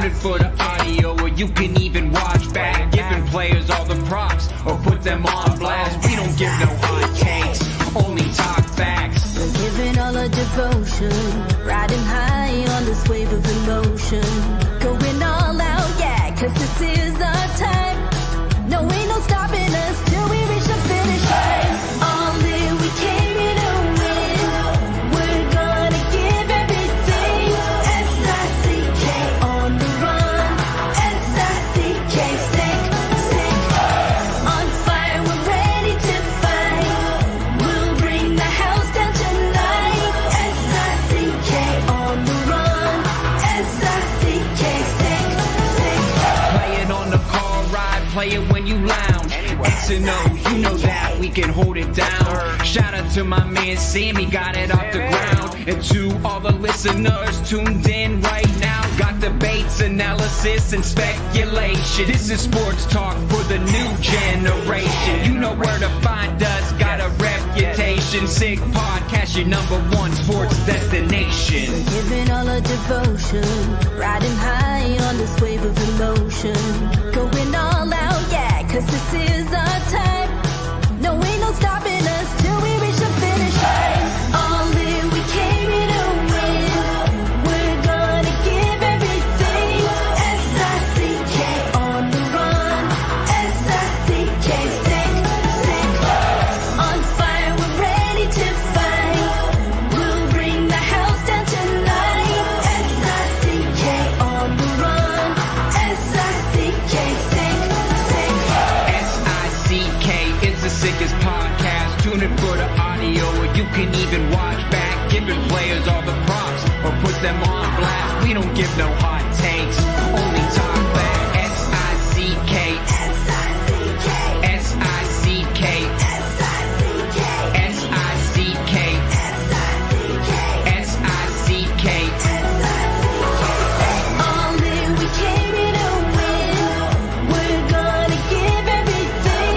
Tune in for the audio, or you can even watch back. Giving players all the props, or put them on blast. We don't give no hot takes, only talk facts. We're giving all our devotion, riding high on this wave of emotion. Going all out, yeah, 'cause this is our time. No, ain't no stopping us till we reach the finish line. All in, we came here to win. We're gonna give everything. S-I-C-K on the run. S-I-C-K, sick. On fire, we're ready to fight. We'll bring the house down tonight. S-I-C-K on the run. S-I-C-K, sick. Play it on the car ride, play it when you lounge. X and O, you know that we can hold it down. Shout out to my man Sammy, got it off the ground. And to all the listeners tuned in right now, got debates, analysis, and speculation. This is sports talk for the new generation. You know where to find us, got a reputation. Sick podcast, your #1 sports destination. Giving all our devotion, riding high on this wave of emotion. Going all out, yeah, 'cause this is our time. No, ain't no stopping us till we reach the finish line. All in, we came here to win. We're gonna give everything. S-I-C-K on the run. S-I-C-K, sick. On fire, we're ready to fight. We'll bring the house down tonight. S-I-C-K on the run. S-I-C-K, sick. S-I-C-K, it's the sickest podcast. Tune in for the audio, or you can even watch back. Giving players all the props, or put them on blast. We don't give no hot takes, only talk back. S-I-C-K, S-I-C-K, S-I-C-K, S-I-C-K, S-I-C-K, S-I-C-K, S-I-C-K. All in, we came here to win. We're gonna give everything.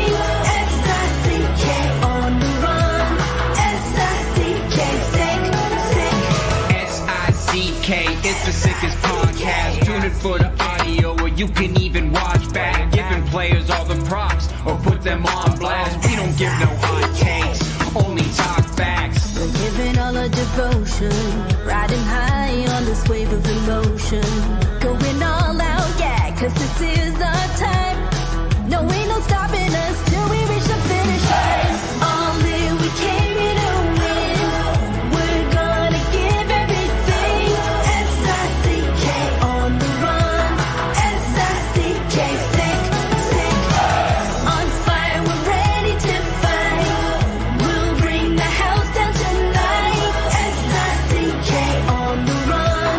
S-I-C-K on the run. S-I-C-K, sick. S-I-C-K, it's the sickest podcast. Tune in for the audio, or you can even watch back. Giving players all the props, or put them on blast. We don't give no hot takes, only talk facts. We're giving all our devotion, riding high on this wave of emotion. Going all out, yeah, 'cause this is our time. No, ain't no stopping us till we reach the finish line. All in, we came here to win. We're gonna give everything. S-I-C-K on the run. S-I-C-K, sick. On fire, we're ready to fight. We'll bring the house down tonight. S-I-C-K on the run.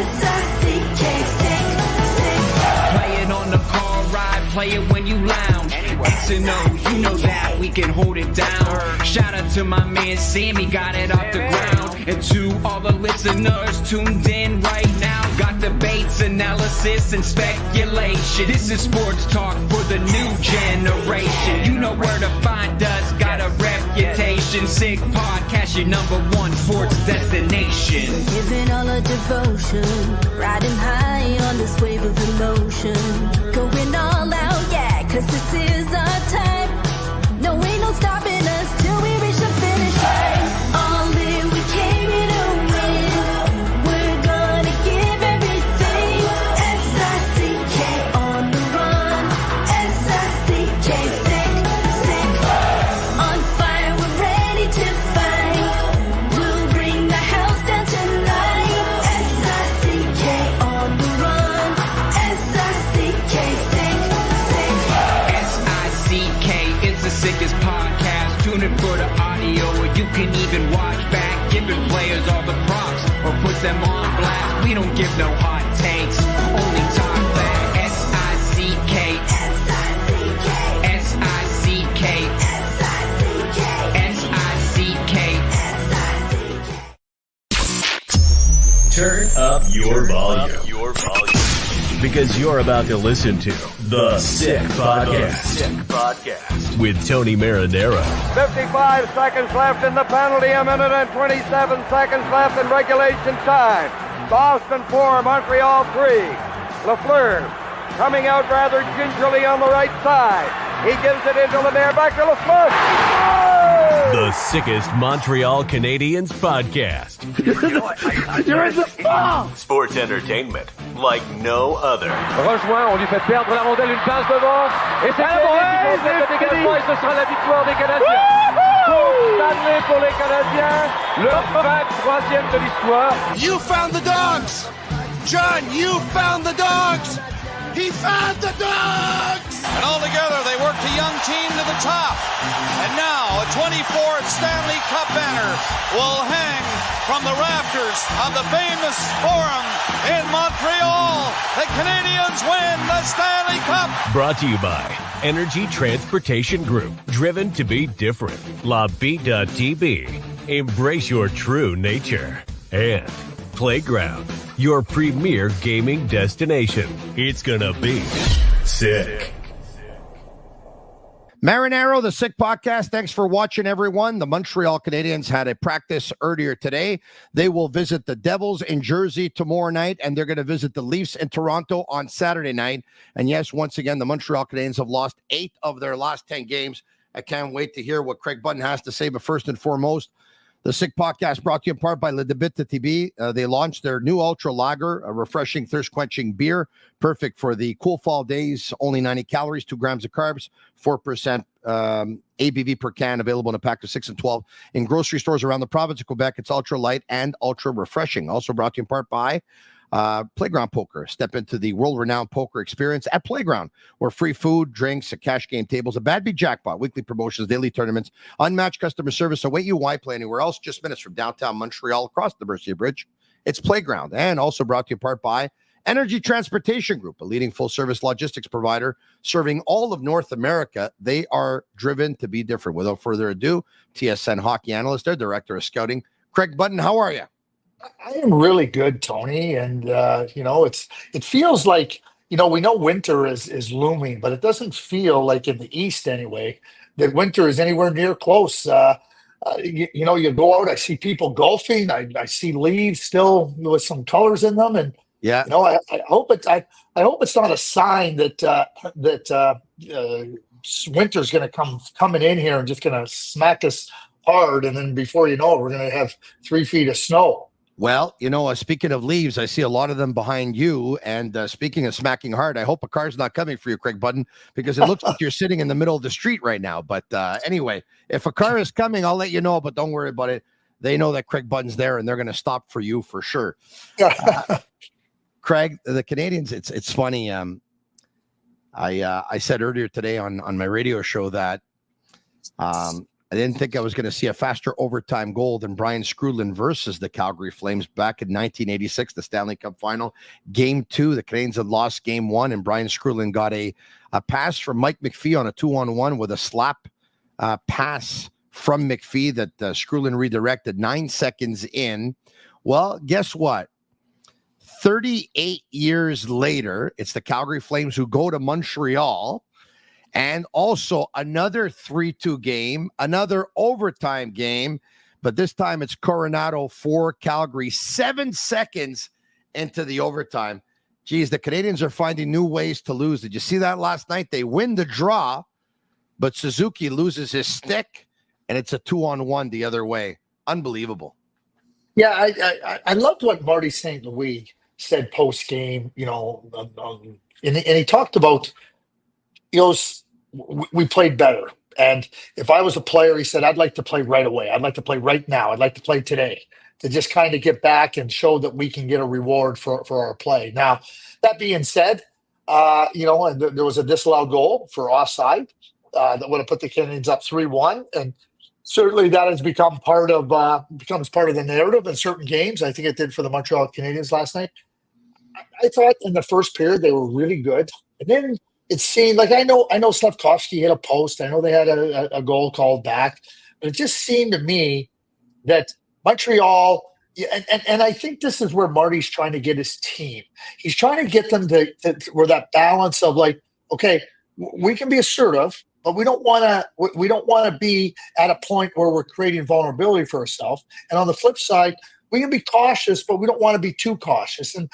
S-I-C-K, sick. Play it on the car ride, play it when you lounge. X and O, you know that we can hold it down. Shout out to my man Sammy, got it off the ground. And to all the listeners tuned in right now, got debates, analysis, and speculation. This is sports talk for the new generation. You know where to find us, got a reputation. Sick podcast, your #1 sports destination. Giving all our devotion, riding high on this wave of emotion. Going all out, yeah, 'cause this is our time. No, ain't no stopping us till we reach the finish line. All in, we came here to win. We're gonna give everything. S-I-C-K on the run. S-I-C-K, sick. On fire, we're ready to fight. We'll bring the house down tonight. S-I-C-K on the run. S-I-C-K, sick. S-I-C-K, it's the sickest podcast. Tune in for the audio, or you can even watch back. Giving players all the props, or put them on blast. We don't give no hot takes, only talk back. S-I-C-K, S-I-C-K, S-I-C-K, S-I-C-K, S-I-C-K. S-I-C-K. Turn up your volume. Because you're about to listen to The Sick Podcast. With Tony Marinaro. 55 seconds left in the penalty, a minute and 27 seconds left in regulation time. Boston 4, Montreal 3. Lafleur coming out rather gingerly on the right side. He gives it into Lemaire, back to Lafleur. Oh! The sickest Montreal Canadiens podcast. You're in the ball! Sports entertainment like no other. Rejoint, on lui fait perdre la rondelle, une passe devant. Et c'est le dégagement et ce sera la victoire des Canadiens. Stanley pour les Canadiens, le 23e de l'histoire. You found the dogs! John, you found the dogs! He found the dogs! And all together, they worked a young team to the top. And now, a 24th Stanley Cup banner will hang from the rafters of the famous Forum in Montreal. The Canadiens win the Stanley Cup! Brought to you by Energy Transportation Group. Driven to be different. La Vida Tibi. Embrace your true nature. And Playground, your premier gaming destination. It's gonna be sick. Marinaro, the Sick Podcast. Thanks for watching, everyone. The Montreal Canadiens had a practice earlier today. They will visit the Devils in Jersey tomorrow night, and they're going to visit the Leafs in Toronto on Saturday night. And yes, once again, the Montreal Canadiens have lost 8 of their last 10 games. I can't wait to hear what Craig Button has to say. But first and foremost, the Sick Podcast brought to you in part by Bittt Tibi. They launched their new Ultra Lager, a refreshing, thirst-quenching beer, perfect for the cool fall days. Only 90 calories, 2 grams of carbs, 4% ABV per can, available in a pack of 6 and 12 in grocery stores around the province of Quebec. It's ultra light and ultra refreshing. Also brought to you in part by Playground Poker. Step into the world-renowned poker experience at Playground, where free food, drinks, a cash game tables, a bad beat jackpot, weekly promotions, daily tournaments, unmatched customer service await you. Why play anywhere else? Just minutes from downtown Montreal across the Mercier Bridge. It's Playground. And also brought to you in part by Energy Transportation Group, a leading full-service logistics provider serving all of North America. They are driven to be different. Without further ado, TSN hockey analyst, their director of scouting, Craig Button. How are you? I am really good, Tony. And, it feels like, we know winter is looming, but it doesn't feel like, in the East anyway, that winter is anywhere near close. You go out, I see people golfing. I see leaves still with some colors in them. And, yeah, I hope it's not a sign that winter's going to coming in here and just going to smack us hard. And then before you know it, we're going to have 3 feet of snow. Well, speaking of leaves, I see a lot of them behind you. And speaking of smacking hard, I hope a car's not coming for you, Craig Button, because it looks like you're sitting in the middle of the street right now. But anyway, if a car is coming, I'll let you know, but don't worry about it. They know that Craig Button's there, and they're going to stop for you for sure. Craig, the Canadiens, it's funny. I said earlier today on my radio show that I didn't think I was going to see a faster overtime goal than Brian Skrulin versus the Calgary Flames back in 1986, the Stanley Cup final. Game 2, the Canadiens had lost Game 1, and Brian Skrulin got a pass from Mike McPhee on a 2-on-1 with a slap pass from McPhee that Skrulin redirected 9 seconds in. Well, guess what? 38 years later, it's the Calgary Flames who go to Montreal. And also another 3-2 game, another overtime game, but this time it's Coronado for Calgary, 7 seconds into the overtime. Geez, the Canadiens are finding new ways to lose. Did you see that last night? They win the draw, but Suzuki loses his stick, and it's a 2-on-1 the other way. Unbelievable. Yeah, I loved what Marty St. Louis said post-game, and he talked about, we played better. And if I was a player, he said, I'd like to play right away. I'd like to play right now. I'd like to play today to just kind of get back and show that we can get a reward for our play. Now, that being said, and there was a disallowed goal for offside that would have put the Canadiens up 3-1. And certainly that has becomes part of the narrative in certain games. I think it did for the Montreal Canadiens last night. I thought in the first period they were really good. And then it seemed like I know Slavkovsky hit a post. I know they had a goal called back. But it just seemed to me that Montreal, and I think this is where Marty's trying to get his team. He's trying to get them to where that balance of like, okay, we can be assertive, but we don't want to be at a point where we're creating vulnerability for ourselves. And on the flip side, we can be cautious, but we don't want to be too cautious. And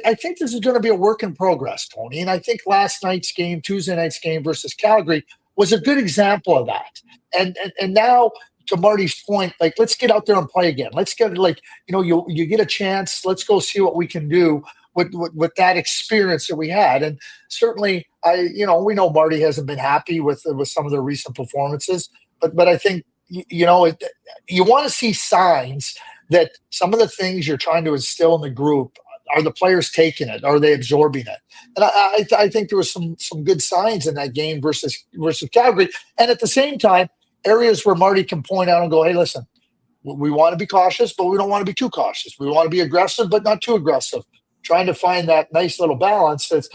I think this is going to be a work in progress, Tony. And I think last night's game, Tuesday night's game versus Calgary, was a good example of that. And now, to Marty's point, like, let's get out there and play again. Let's get, like, you get a chance. Let's go see what we can do with that experience that we had. And certainly, we know Marty hasn't been happy with some of the recent performances, but I think, you want to see signs that some of the things you're trying to instill in the group, are the players taking it? Are they absorbing it? And I think there was some good signs in that game versus Calgary. And at the same time, areas where Marty can point out and go, hey, listen, we want to be cautious, but we don't want to be too cautious. We want to be aggressive, but not too aggressive. Trying to find that nice little balance. That's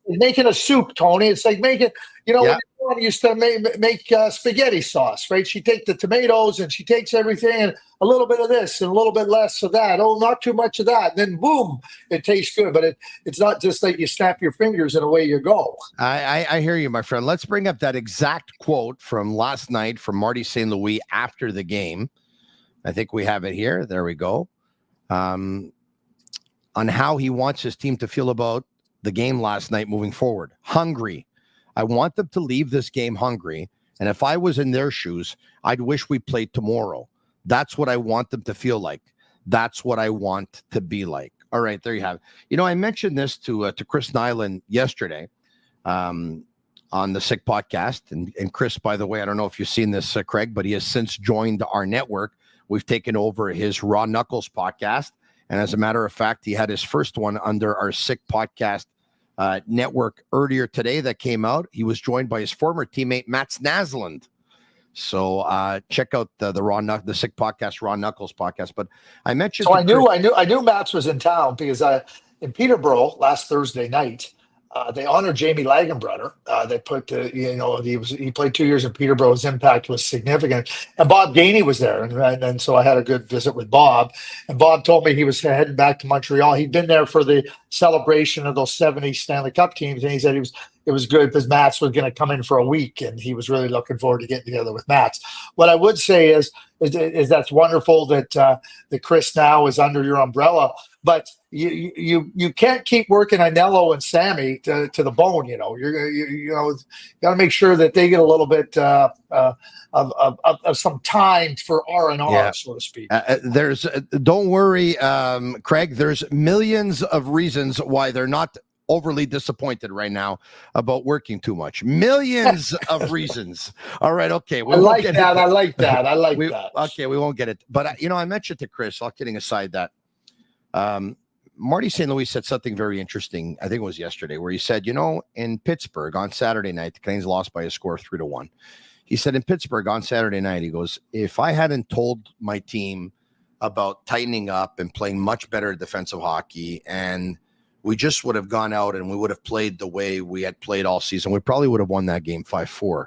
making a soup, Tony. It's like making, when your mom used to make spaghetti sauce, right? She takes the tomatoes and she takes everything and a little bit of this and a little bit less of that. Oh, not too much of that. And then boom, it tastes good. But it's not just like you snap your fingers and away you go. I hear you, my friend. Let's bring up that exact quote from last night from Marty St. Louis after the game. I think we have it here. There we go. On how he wants his team to feel about the game last night moving forward. Hungry. I want them to leave this game hungry. And if I was in their shoes, I'd wish we played tomorrow. That's what I want them to feel like. That's what I want to be like. All right, there you have it. I mentioned this to Chris Nyland yesterday on the Sick podcast. And Chris, by the way, I don't know if you've seen this, Craig, but he has since joined our network. We've taken over his Raw Knuckles podcast. And as a matter of fact, he had his first one under our Sick podcast network earlier today that came out. He was joined by his former teammate, Matt Snasland. So check out the Sick podcast, Raw Knuckles podcast. But I mentioned. So I knew Matt was in town because in Peterborough last Thursday night, they honored Jamie Lagenbrunner. They put, he played 2 years in Peterborough. His impact was significant. And Bob Gainey was there. And so I had a good visit with Bob. And Bob told me he was heading back to Montreal. He'd been there for the celebration of those 70 Stanley Cup teams. And he said it was good because Mats was going to come in for a week. And he was really looking forward to getting together with Mats. What I would say is that's wonderful that Chris now is under your umbrella. But you can't keep working on Nello and Sammy to the bone. You got to make sure that they get a little bit of some time for R&R, so to speak. Don't worry, Craig. There's millions of reasons why they're not overly disappointed right now about working too much. Millions of reasons. All right, okay. I like that. Okay, we won't get it. But I mentioned to Chris, all kidding aside, that Marty St. Louis said something very interesting. I think it was yesterday, where he said, in Pittsburgh on Saturday night, the Canadiens lost by a score of 3-1. He said in Pittsburgh on Saturday night, he goes, if I hadn't told my team about tightening up and playing much better defensive hockey, and we just would have gone out and we would have played the way we had played all season, we probably would have won that game 5-4.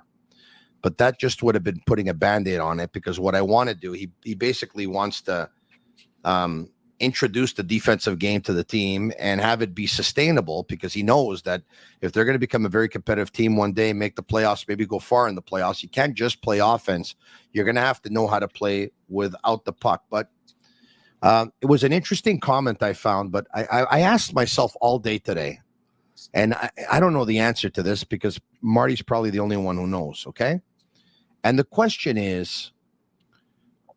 But that just would have been putting a Band-Aid on it, because what I want to do, he basically wants to introduce the defensive game to the team and have it be sustainable, because he knows that if they're going to become a very competitive team one day, make the playoffs, maybe go far in the playoffs, you can't just play offense. You're going to have to know how to play without the puck. But it was an interesting comment I found, but I asked myself all day today, and I don't know the answer to this, because Marty's probably the only one who knows, okay? And the question is,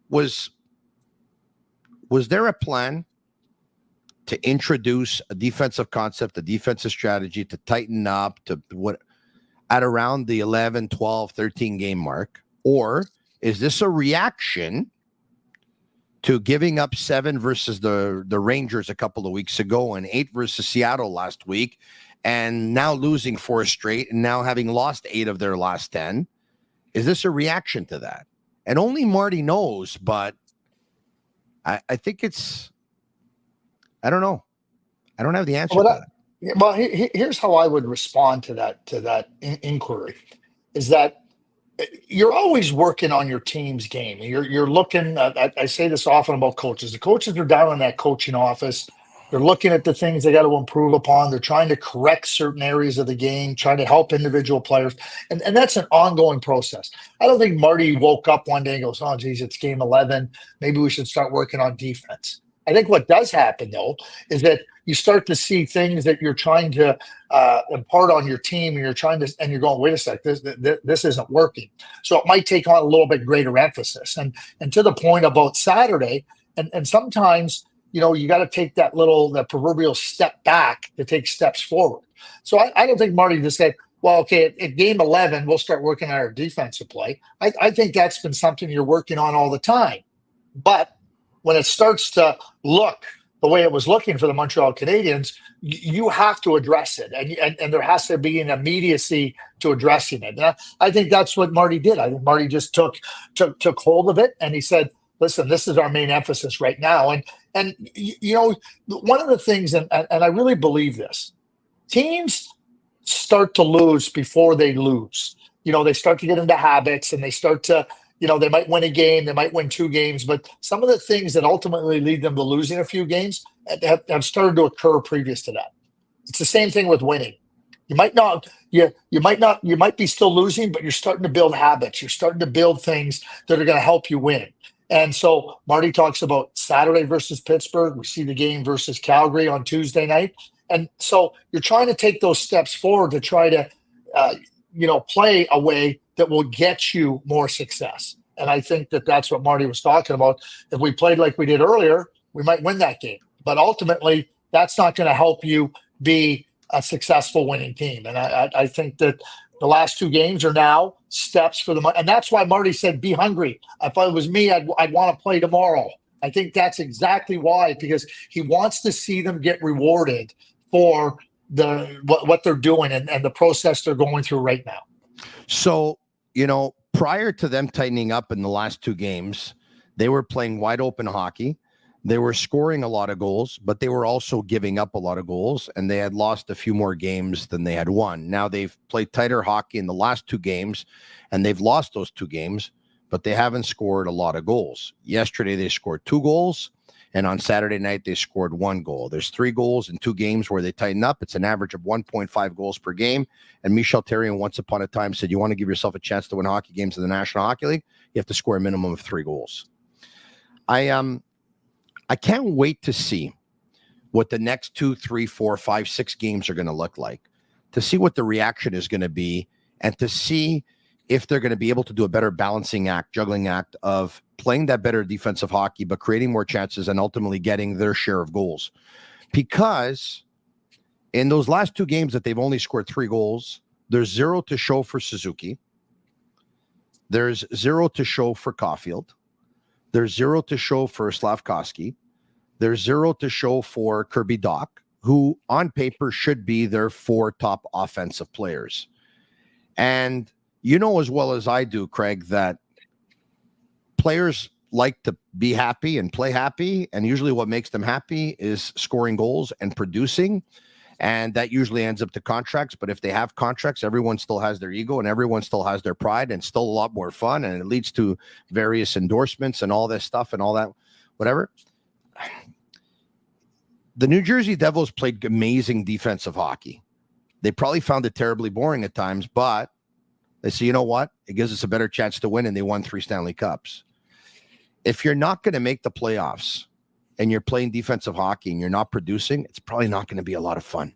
was there a plan to introduce a defensive concept, a defensive strategy, to tighten up to what at around the 11, 12, 13 game mark? Or is this a reaction to giving up 7 versus the Rangers a couple of weeks ago and 8 versus Seattle last week, and now losing 4 straight and now having lost 8 of their last 10? Is this a reaction to that? And only Marty knows, but I think I don't know. I don't have the answer to that. Well, here's how I would respond to that inquiry, is that you're always working on your team's game. You're looking at, I say this often about coaches. The coaches are down in that coaching office. They're looking at the things they got to improve upon. They're trying to correct certain areas of the game, trying to help individual players. And that's an ongoing process. I don't think Marty woke up one day and goes, oh, geez, it's game 11. Maybe we should start working on defense. I think what does happen, though, is that you start to see things that you're trying to impart on your team, and you're going, wait a sec, this isn't working. So it might take on a little bit greater emphasis. And to the point about Saturday, and sometimes, you got to take that proverbial step back to take steps forward. So I don't think Marty just said, well, okay, at game 11, we'll start working on our defensive play. I think that's been something you're working on all the time. But when it starts to look the way it was looking for the Montreal Canadiens, you have to address it. And there has to be an immediacy to addressing it. And I think that's what Marty did. I think Marty just took hold of it, and he said, listen, this is our main emphasis right now. And one of the things, and I really believe this, teams start to lose before they lose. They start to get into habits, and they start to, they might win a game, they might win 2 games, but some of the things that ultimately lead them to losing a few games have started to occur previous to that. It's the same thing with winning. You might be still losing, but you're starting to build habits. You're starting to build things that are going to help you win. And so Marty talks about Saturday versus Pittsburgh. We see the game versus Calgary on Tuesday night. And so you're trying to take those steps forward to try to, play a way that will get you more success. And I think that that's what Marty was talking about. If we played like we did earlier, we might win that game. But ultimately, that's not going to help you be a successful winning team. And I think that the last 2 games are now steps for the – and that's why Marty said, be hungry. If it was me, I'd want to play tomorrow. I think that's exactly why, because he wants to see them get rewarded for what they're doing and the process they're going through right now. So, prior to them tightening up in the last 2 games, they were playing wide open hockey. They were scoring a lot of goals, but they were also giving up a lot of goals, and they had lost a few more games than they had won. Now they've played tighter hockey in the last 2 games, and they've lost those 2 games, but they haven't scored a lot of goals. Yesterday, they scored 2 goals. And on Saturday night, they scored 1 goal. There's 3 goals in 2 games where they tighten up. It's an average of 1.5 goals per game. And Michel Therrien once upon a time said, you want to give yourself a chance to win hockey games in the National Hockey League, you have to score a minimum of 3 goals. I can't wait to see what the next 2, 3, 4, 5, 6 games are going to look like, to see what the reaction is going to be, and to see if they're going to be able to do a better juggling act of playing that better defensive hockey, but creating more chances and ultimately getting their share of goals. Because in those last 2 games that they've only scored 3 goals, there's 0 to show for Suzuki. There's 0 to show for Caulfield. There's 0 to show for Slavkovsky. There's 0 to show for Kirby Dach, who on paper should be their 4 top offensive players. And you know as well as I do, Craig, that players like to be happy and play happy. And usually what makes them happy is scoring goals and producing. And that usually ends up to contracts. But if they have contracts, everyone still has their ego and everyone still has their pride, and still a lot more fun. And it leads to various endorsements and all this stuff and all that, whatever. The New Jersey Devils played amazing defensive hockey. They probably found it terribly boring at times, but they say, you know what? It gives us a better chance to win, and they won 3 Stanley Cups. If you're not going to make the playoffs and you're playing defensive hockey and you're not producing, it's probably not going to be a lot of fun.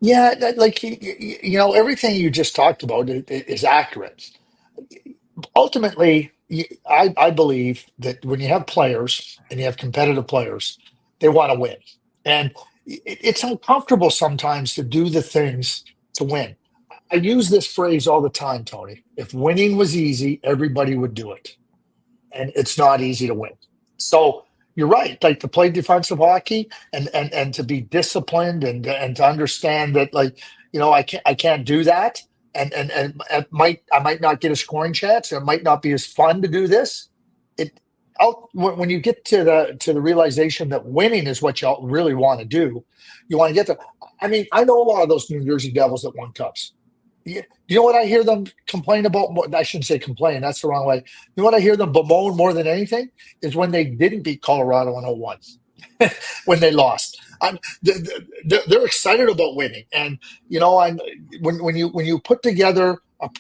Yeah, everything you just talked about is accurate. Ultimately, I believe that when you have players and you have competitive players, they want to win. And it's uncomfortable sometimes to do the things to win. I use this phrase all the time, Tony. If winning was easy, everybody would do it. And it's not easy to win. So you're right. Like, to play defensive hockey and to be disciplined and to understand that, I can't do that. And I might not get a scoring chance. It might not be as fun to do this. When you get to the realization that winning is what you really want to do, you want to get there. I mean, I know a lot of those New Jersey Devils that won cups. You know what I hear them complain about? I shouldn't say complain. That's the wrong way. You know what I hear them bemoan more than anything is when they didn't beat Colorado in 01, when they lost. They're excited about winning, and when you put together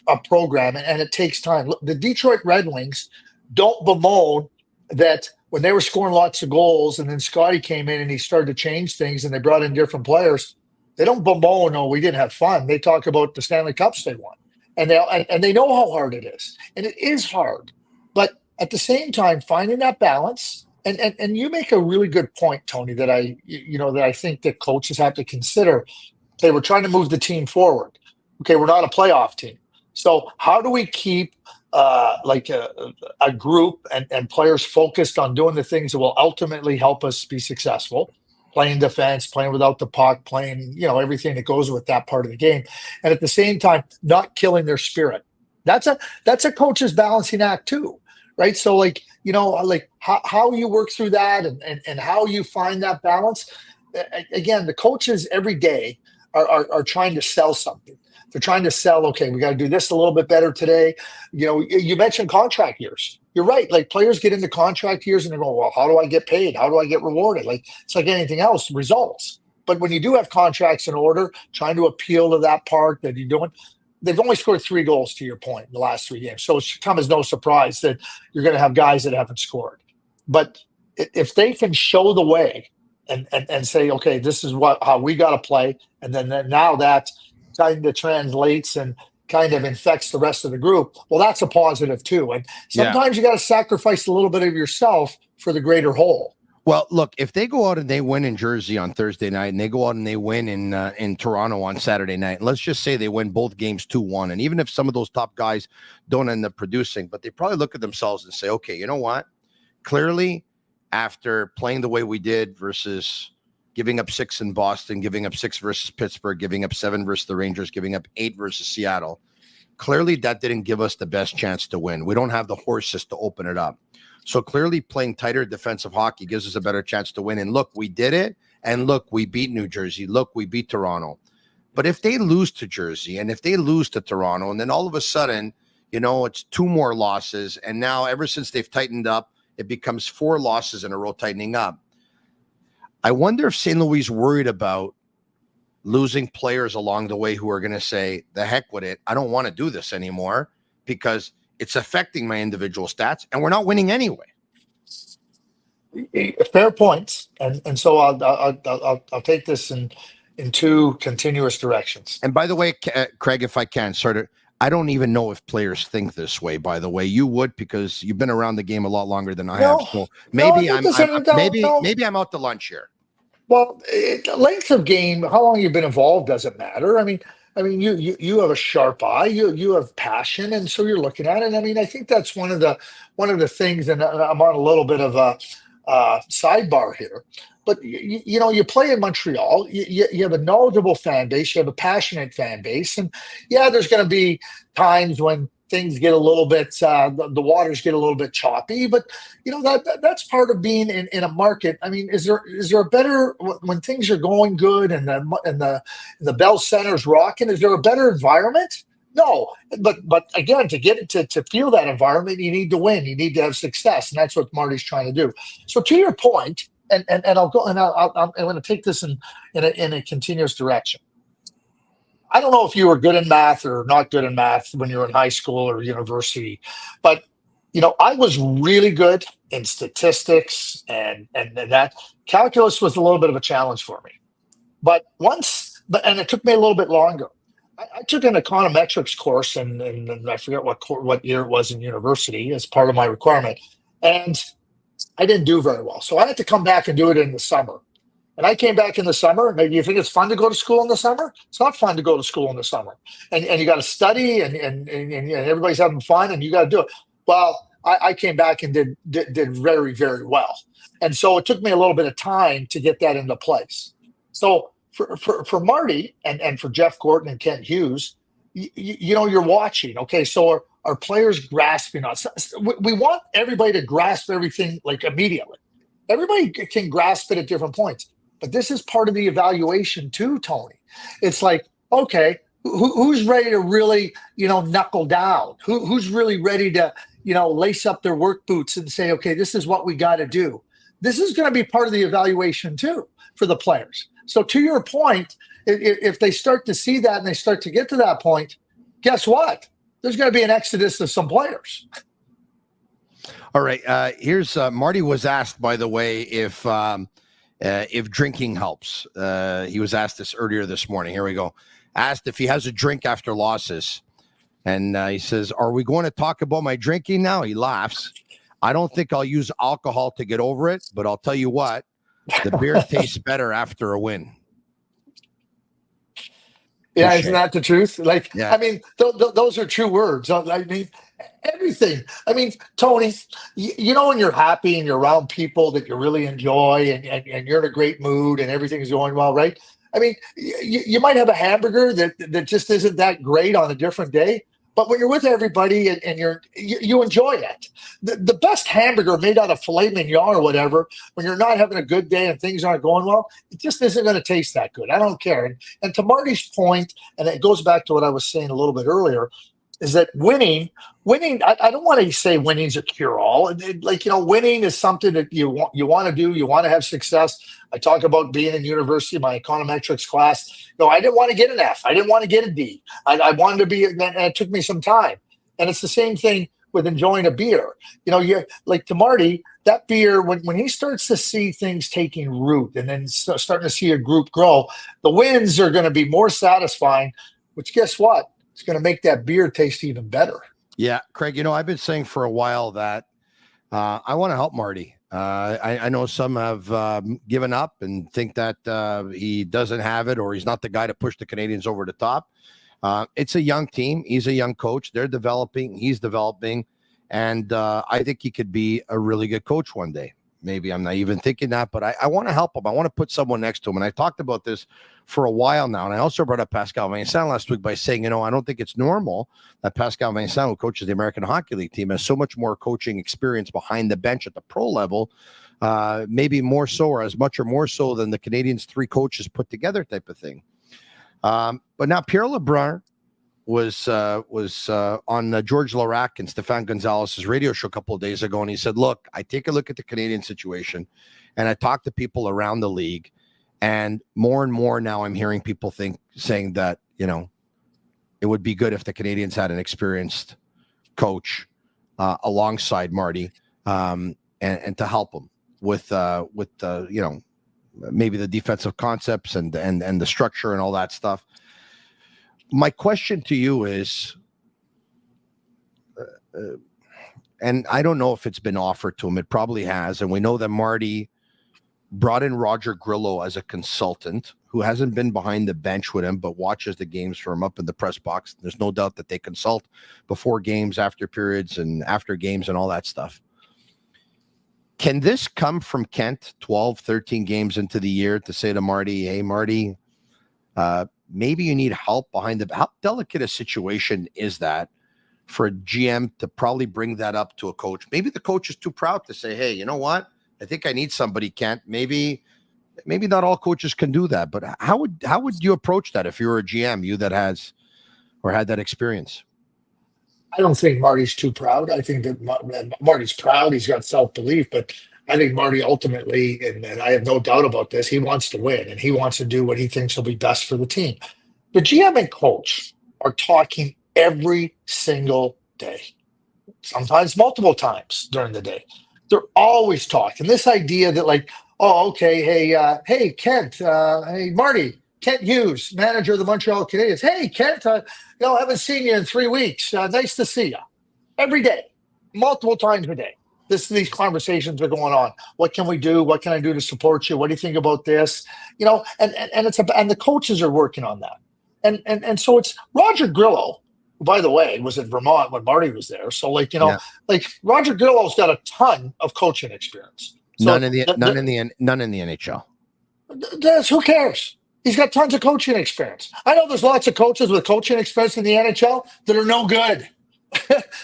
a program and it takes time. Look, the Detroit Red Wings don't bemoan that when they were scoring lots of goals and then Scotty came in and he started to change things and they brought in different players, they don't bemoan, no, we didn't have fun. They talk about the Stanley Cups they won. And they know how hard it is. And it is hard. But at the same time, finding that balance, and you make a really good point, Tony, that I think that coaches have to consider. Okay, we're trying to move the team forward. Okay, we're not a playoff team. So how do we keep a group and players focused on doing the things that will ultimately help us be successful? Playing defense, playing without the puck, playing, everything that goes with that part of the game. And at the same time, not killing their spirit. That's a coach's balancing act too, right? So how you work through that and how you find that balance. Again, the coaches every day are trying to sell something. They're trying to sell, okay, we got to do this a little bit better today. You mentioned contract years. You're right. Like players get into contract years and they go, well, how do I get paid? How do I get rewarded? Like it's like anything else, results. But when you do have contracts in order, trying to appeal to that part that you're doing, they've only scored 3 goals to your point in the last 3 games. So it should come as no surprise that you're going to have guys that haven't scored. But if they can show the way and say, okay, this is how we got to play. And then now that kind of translates and kind of infects the rest of the group. Well, that's a positive too. And sometimes you got to sacrifice a little bit of yourself for the greater whole. Well, look, if they go out and they win in Jersey on Thursday night and they go out and they win in Toronto on Saturday night, and let's just say they win both games 2-1. And even if some of those top guys don't end up producing, but they probably look at themselves and say, okay, you know what? Clearly, after playing the way we did versus giving up 6 in Boston, giving up 6 versus Pittsburgh, giving up 7 versus the Rangers, giving up 8 versus Seattle. Clearly, that didn't give us the best chance to win. We don't have the horses to open it up. So clearly, playing tighter defensive hockey gives us a better chance to win. And look, we did it. And look, we beat New Jersey. Look, we beat Toronto. But if they lose to Jersey and if they lose to Toronto, and then all of a sudden, it's 2 more losses. And now ever since they've tightened up, it becomes 4 losses in a row tightening up. I wonder if St. Louis is worried about losing players along the way who are going to say, the heck with it. I don't want to do this anymore because it's affecting my individual stats and we're not winning anyway. Fair points. And so I'll take this in 2 continuous directions. And by the way, Craig, if I can, I don't even know if players think this way, by the way. You would, because you've been around the game a lot longer than I have. So maybe maybe I'm out to lunch here. Well, length of game, how long you've been involved doesn't matter. I mean, you have a sharp eye, you have passion, and so you're looking at it. I mean, I think that's one of the things, and I'm on a little bit of a sidebar here. But you play in Montreal. You have a knowledgeable fan base. You have a passionate fan base, and there's going to be times when things get a little bit, the waters get a little bit choppy. But that's part of being in a market. I mean, is there a better, when things are going good and the Bell Center's rocking? Is there a better environment? No, but again, to get to feel that environment, you need to win. You need to have success, and that's what Marty's trying to do. So to your point. And I'll go and I'm going to take this in a continuous direction. I don't know if you were good in math or not good in math when you were in high school or university, but I was really good in statistics and that calculus was a little bit of a challenge for me. But it took me a little bit longer. I took an econometrics course and I forget what year it was in university as part of my requirement, and I didn't do very well. So I had to come back and do it in the summer. And I came back in the summer. Maybe you think it's fun to go to school in the summer? It's not fun to go to school in the summer. And you got to study and everybody's having fun and you got to do it. Well, I came back and did very, very well. And so it took me a little bit of time to get that into place. So for Marty and for Jeff Gordon and Kent Hughes, you're watching. Okay, so are players grasping us? We want everybody to grasp everything like immediately. Everybody can grasp it at different points. But this is part of the evaluation too, Tony. It's like, okay, who's ready to really, knuckle down? Who's really ready to, lace up their work boots and say, okay, this is what we got to do. This is going to be part of the evaluation too for the players. So to your point, if they start to see that and they start to get to that point, guess what? There's going to be an exodus of some players. All right. Here's Marty was asked, by the way, if drinking helps. He was asked this earlier this morning. Here we go. Asked if he has a drink after losses. And he says, are we going to talk about my drinking now? He laughs. I don't think I'll use alcohol to get over it, but I'll tell you what, the beer tastes better after a win. Yeah, isn't that the truth? Like, yeah. I mean, those are true words. I mean, everything. I mean, Tony, you know, when you're happy and you're around people that you really enjoy and you're in a great mood and everything's going well, right? I mean, you might have a hamburger that just isn't that great on a different day. But when you're with everybody and you enjoy it, the best hamburger made out of filet mignon or whatever, when you're not having a good day and things aren't going well, it just isn't going to taste that good. I don't care. And to Marty's point, and it goes back to what I was saying a little bit earlier, is that winning, I don't want to say winning's a cure-all. Like, you know, winning is something that you want to do. You want to have success. I talk about being in university, my econometrics class. No, I didn't want to get an F. I didn't want to get a D. I wanted to be, and it took me some time. And it's the same thing with enjoying a beer. You know, you're like to Marty, that beer, when he starts to see things taking root and then starting to see a group grow, the wins are going to be more satisfying, which guess what? It's going to make that beer taste even better. Yeah, Craig, you know, I've been saying for a while that I want to help Marty. I know some have given up and think that he doesn't have it or he's not the guy to push the Canadiens over the top. It's a young team. He's a young coach. They're developing. He's developing. And I think he could be a really good coach one day. Maybe I'm not even thinking that, but I want to help him. I want to put someone next to him. And I talked about this for a while now. And I also brought up Pascal Vincent last week by saying, you know, I don't think it's normal that Pascal Vincent, who coaches the American Hockey League team, has so much more coaching experience behind the bench at the pro level, maybe more so or as much or more so than the Canadiens' three coaches put together type of thing. But now Pierre LeBrun was on George Larac and Stefan Gonzalez's radio show a couple of days ago, and he said, look, I take a look at the Canadian situation, and I talk to people around the league, and more now I'm hearing people saying that, you know, it would be good if the Canadiens had an experienced coach alongside Marty and to help him with the, you know, maybe the defensive concepts and the structure and all that stuff. My question to you is, and I don't know if it's been offered to him. It probably has. And we know that Marty brought in Roger Grillo as a consultant who hasn't been behind the bench with him, but watches the games from up in the press box. There's no doubt that they consult before games, after periods, and after games and all that stuff. Can this come from Kent 12, 13 games into the year to say to Marty, hey, Marty, maybe you need help behind the. How delicate a situation is that for a GM to probably bring that up to a coach? Maybe the coach is too proud to say, hey, you know what? I think I need somebody, Kent. Maybe not all coaches can do that. But how would you approach that if you're a GM, you that has or had that experience? I don't think Marty's too proud. I think that Marty's proud. He's got self-belief, but I think Marty ultimately, and I have no doubt about this, he wants to win and he wants to do what he thinks will be best for the team. The GM and coach are talking every single day, sometimes multiple times during the day. They're always talking. This idea that like, oh, okay, hey, Kent, hey, Marty, Kent Hughes, manager of the Montreal Canadiens. Hey, Kent, I haven't seen you in 3 weeks. Nice to see you. Every day, multiple times a day. These conversations are going on. What can we do? What can I do to support you? What do you think about this? You know, and the coaches are working on that. And so it's Roger Grillo, who, by the way, was in Vermont when Marty was there. So like, you know, like Roger Grillo's got a ton of coaching experience. So none in the NHL. Who cares? He's got tons of coaching experience. I know there's lots of coaches with coaching experience in the NHL that are no good.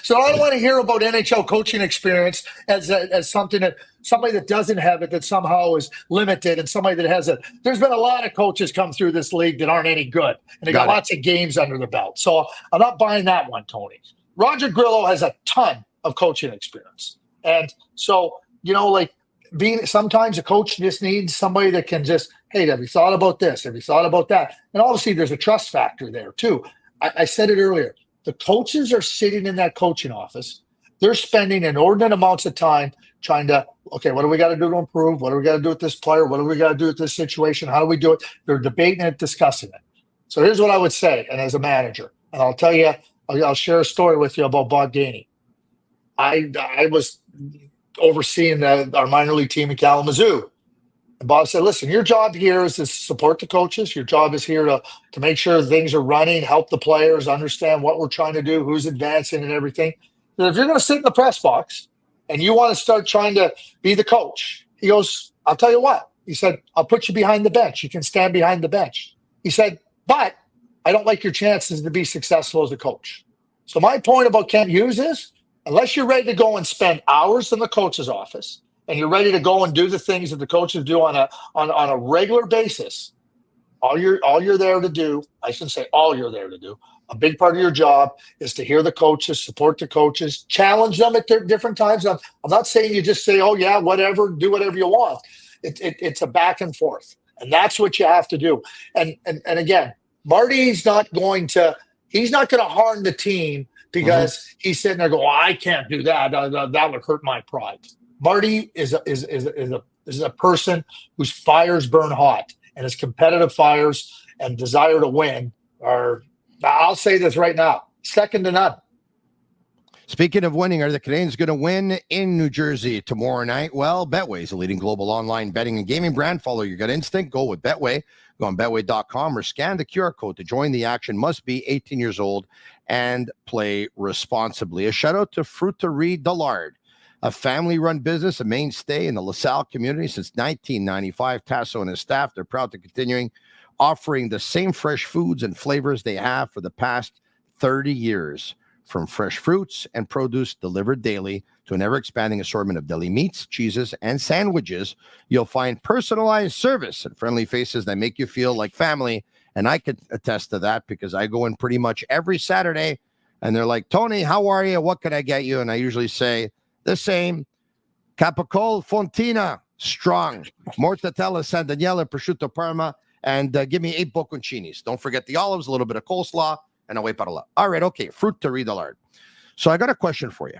So I don't want to hear about NHL coaching experience as something that somebody that doesn't have it that somehow is limited, and somebody that has it. There's been a lot of coaches come through this league that aren't any good, and they got lots of games under the belt. So I'm not buying that one, Tony. Roger Grillo has a ton of coaching experience, and so you know, like sometimes a coach just needs somebody that can just, hey, have you thought about this? Have you thought about that? And obviously, there's a trust factor there too. I said it earlier. The coaches are sitting in that coaching office, They're spending inordinate amounts of time trying to, okay, what do we got to do to improve? What do we got to do with this player? What do we got to do with this situation? How do we do it? They're debating it, discussing it. So here's what I would say, and as a manager, and I'll tell you, I'll share a story with you about Bogdani. I was overseeing our minor league team in Kalamazoo. And Bob said, listen, your job here is to support the coaches. Your job is here to make sure things are running, help the players, understand what we're trying to do, who's advancing and everything. And if you're going to sit in the press box and you want to start trying to be the coach, he goes, I'll tell you what. He said, I'll put you behind the bench. You can stand behind the bench. He said, but I don't like your chances to be successful as a coach. So my point about Kent Hughes is, unless you're ready to go and spend hours in the coach's office and you're ready to go and do the things that the coaches do on a regular basis, all you're there to do, I shouldn't say all you're there to do, a big part of your job is to hear the coaches, support the coaches, challenge them at different times. I'm not saying you just say, oh, yeah, whatever, do whatever you want. It's a back and forth, and that's what you have to do. And again, Marty's not going to harm the team because he's sitting there going, oh, I can't do that. That would hurt my pride. Marty is a person whose fires burn hot, and his competitive fires and desire to win are, I'll say this right now, second to none. Speaking of winning, are the Canadiens going to win in New Jersey tomorrow night? Well, Betway is a leading global online betting and gaming brand. Follow your gut instinct. Go with Betway. Go on Betway.com or scan the QR code to join the action. Must be 18 years old and play responsibly. A shout out to Fruiterie Dillard, a family-run business, a mainstay in the LaSalle community since 1995. Tasso and his staff, they're proud to continuing offering the same fresh foods and flavors they have for the past 30 years. From fresh fruits and produce delivered daily to an ever-expanding assortment of deli meats, cheeses, and sandwiches, you'll find personalized service and friendly faces that make you feel like family. And I could attest to that because I go in pretty much every Saturday, and they're like, Tony, how are you? What can I get you? And I usually say the same. Capicol Fontina, strong. Mortadella, San Daniele, prosciutto Parma, and give me 8 bocconcinis. Don't forget the olives, a little bit of coleslaw, and away para la. All right, okay. Fruiterie Dillard. So I got a question for you.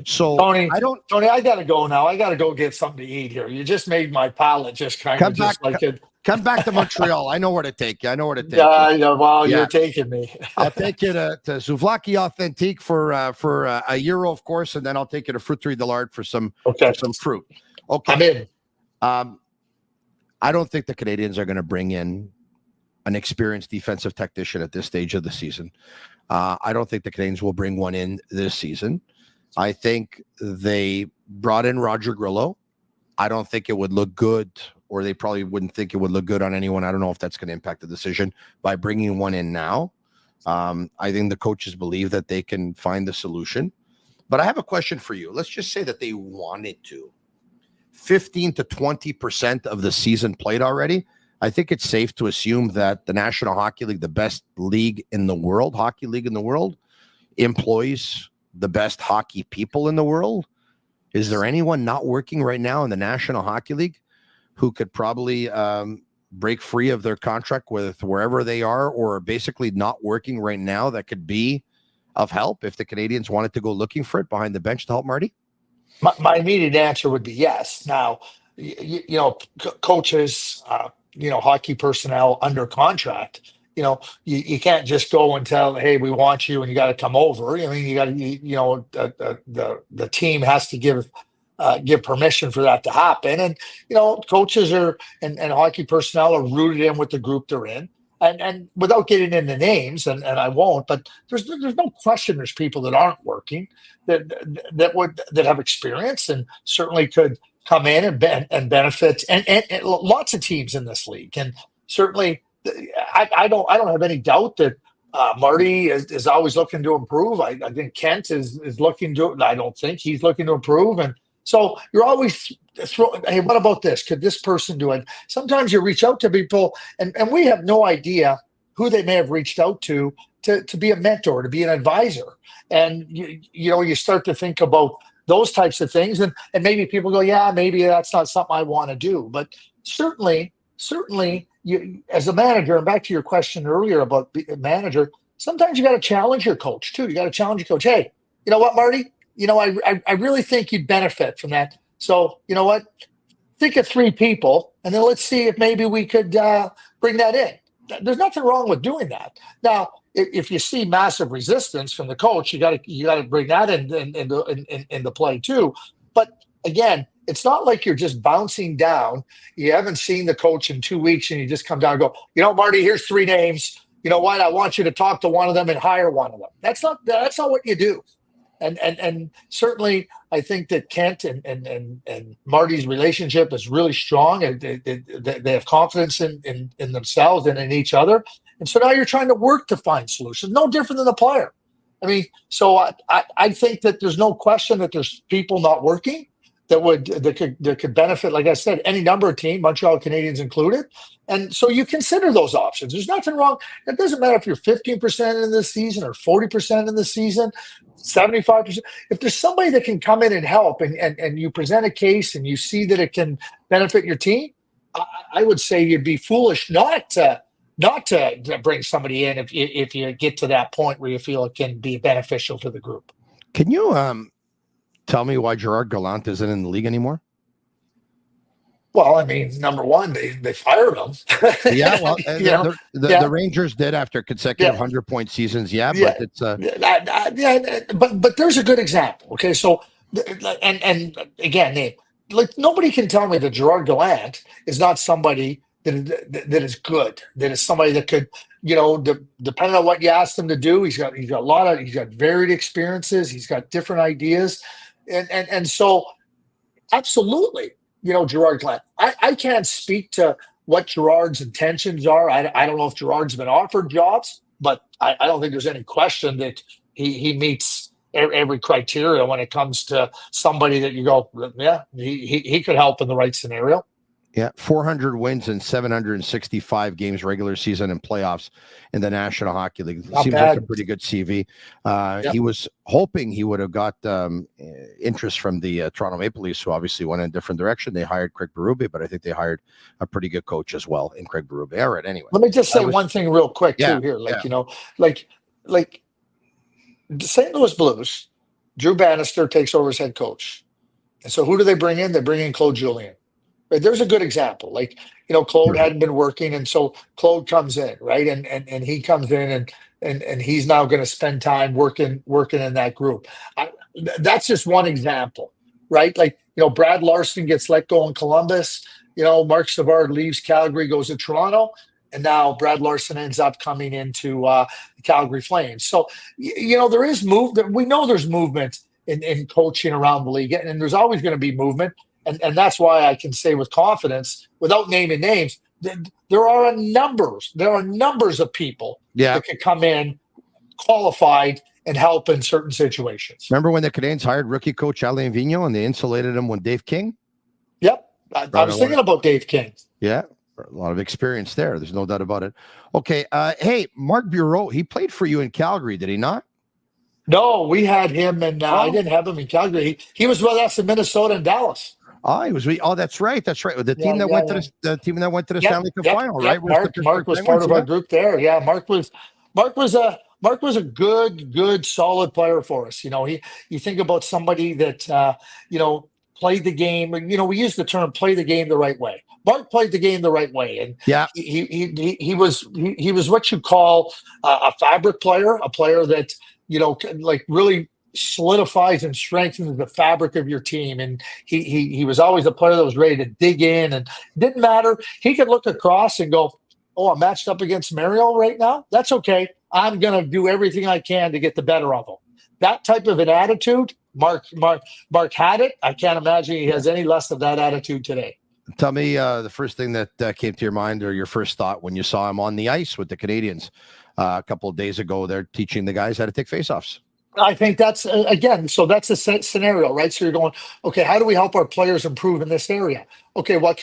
So Tony, I gotta go now. I gotta go get something to eat here. You just made my palate just kind of just like it. Come back to Montreal. I know where to take you. You're taking me. I'll take you to Souvlaki Authentique for a euro, of course, and then I'll take you to Fruiterie Dillard for some fruit. Okay. I'm in. I don't think the Canadiens are going to bring in an experienced defensive technician at this stage of the season. I don't think the Canadiens will bring one in this season. I think they brought in Roger Grillo. I don't think it would look good, or they probably wouldn't think it would look good on anyone. I don't know if that's going to impact the decision by bringing one in now. I think the coaches believe that they can find the solution. But I have a question for you. Let's just say that they wanted to. 15 to 20% of the season played already. I think it's safe to assume that the National Hockey League, the best league in the world, hockey league in the world, employs the best hockey people in the world. Is there anyone not working right now in the National Hockey League who could probably break free of their contract with wherever they are, or basically not working right now, that could be of help if the Canadiens wanted to go looking for it behind the bench to help Marty? My immediate answer would be yes. Now, coaches, hockey personnel under contract, you can't just go and tell, hey, we want you and you got to come over. I mean, you got to, the team has to give permission for that to happen. And, coaches and hockey personnel are rooted in with the group they're in. And without getting into names, and I won't, but there's no question there's people that aren't working that have experience and certainly could come in and benefit, and lots of teams in this league. And certainly, I don't have any doubt that Marty is always looking to improve. I think Kent is looking to. I don't think he's looking to improve. And so you're always throwing, hey, what about this? Could this person do it? Sometimes you reach out to people, and we have no idea who they may have reached out to be a mentor, to be an advisor. And you start to think about those types of things, and maybe people go, yeah, maybe that's not something I want to do. But certainly, you, as a manager, and back to your question earlier about being a manager, sometimes you got to challenge your coach too. You got to challenge your coach. Hey, you know what, Marty? I really think you'd benefit from that. So, you know what? Think of 3 people, and then let's see if maybe we could bring that in. There's nothing wrong with doing that. Now, if you see massive resistance from the coach, you got to bring that into play too. But again, it's not like you're just bouncing down. You haven't seen the coach in 2 weeks, and you just come down and go, Marty, here's 3 names. You know what? I want you to talk to one of them and hire one of them. That's not what you do. And certainly, I think that Kent and Marty's relationship is really strong, and they have confidence in themselves and in each other. And so now you're trying to work to find solutions, no different than the player. I mean, so I think that there's no question that there's people not working that could benefit, like I said, any number of teams, Montreal Canadiens included. And so you consider those options. There's nothing wrong. It doesn't matter if you're 15% in this season or 40% in the season, 75%. If there's somebody that can come in and help, and you present a case and you see that it can benefit your team, I would say you'd be foolish not to bring somebody in if you get to that point where you feel it can be beneficial to the group. Can you tell me why Gerard Gallant isn't in the league anymore? Well, I mean, number one, they fired him. Yeah, well, the Rangers did after consecutive 100-point seasons. Yeah, but it's but there's a good example. Okay, so and again, nobody can tell me that Gerard Gallant is not somebody that is good. That is somebody that could, depending on what you ask him to do, he's got varied experiences. He's got different ideas, and so absolutely. Gerard Gallant. I can't speak to what Gerard's intentions are. I don't know if Gerard's been offered jobs, but I don't think there's any question that he meets every criteria when it comes to somebody that you go, yeah, he could help in the right scenario. Yeah, 400 wins in 765 games regular season and playoffs in the National Hockey League. Seems like a pretty good CV. He was hoping he would have got interest from the Toronto Maple Leafs, who obviously went in a different direction. They hired Craig Berube, but I think they hired a pretty good coach as well in Craig Berube. All right, anyway. Let me just say one thing real quick too here. Like the St. Louis Blues, Drew Bannister takes over as head coach. And so who do they bring in? They bring in Claude Julien. Right, there's a good example. Claude hadn't been working, and so Claude comes in, right? And he comes in and he's now going to spend time working in that group. That's just one example, right? Brad Larson gets let go in Columbus. Mark Savard leaves Calgary, goes to Toronto, and now Brad Larson ends up coming into the Calgary Flames. So, there is movement. We know there's movement in coaching around the league, and there's always going to be movement. And that's why I can say with confidence, without naming names, there are numbers of people that could come in qualified and help in certain situations. Remember when the Canadiens hired rookie coach Alain Vigneault and they insulated him with Dave King? Yep. I was thinking about Dave King. Yeah. A lot of experience there. There's no doubt about it. Okay. Hey, Marc Bureau, he played for you in Calgary, did he not? No, we had him, and I didn't have him in Calgary. He was with us in Minnesota and Dallas. He was. Oh, that's right. That's right. The team that went to the Stanley Cup final, right? Mark was part of our group there. Yeah, Mark was a good, solid player for us. You think about somebody that played the game. We use the term "play the game the right way." Mark played the game the right way, and he was what you call a fabric player, a player that really solidifies and strengthens the fabric of your team. And he was always a player that was ready to dig in, and it didn't matter. He could look across and go, I'm matched up against Mario right now. That's okay. I'm going to do everything I can to get the better of him. That type of an attitude, Mark had it. I can't imagine he has any less of that attitude today. Tell me the first thing that came to your mind, or your first thought when you saw him on the ice with the Canadiens a couple of days ago. They're teaching the guys how to take faceoffs. I think that's, so that's a scenario, right? So you're going, okay, how do we help our players improve in this area? Okay, Marc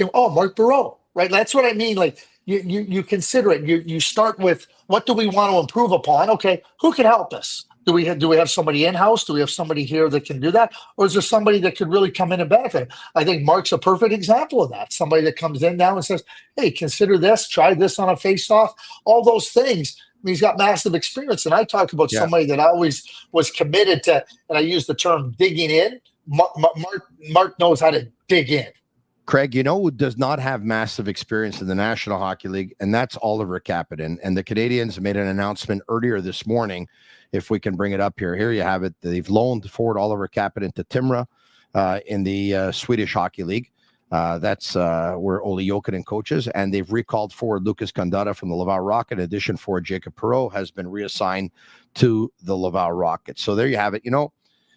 Bureau, right? That's what I mean. You consider it. You start with, what do we want to improve upon? Okay, who can help us? Do we have somebody in-house? Do we have somebody here that can do that? Or is there somebody that could really come in and benefit? I think Mark's a perfect example of that. Somebody that comes in now and says, hey, consider this, try this on a face-off. All those things He's got massive experience. And I talk about Yeah. somebody that always was committed to, and I use the term digging in. Mark knows how to dig in. Craig, you know who does not have massive experience in the National Hockey League, and that's Oliver Kapanen. And the Canadiens made an announcement earlier this morning, if we can bring it up here. Here you have it. They've loaned forward Oliver Kapanen to Timrå in the Swedish Hockey League. That's where Ole Jokinen coaches, and they've recalled forward Lucas Condotta from the Laval Rocket. In addition, forward Jacob Perreault has been reassigned to the Laval Rocket. So there you have it. You know,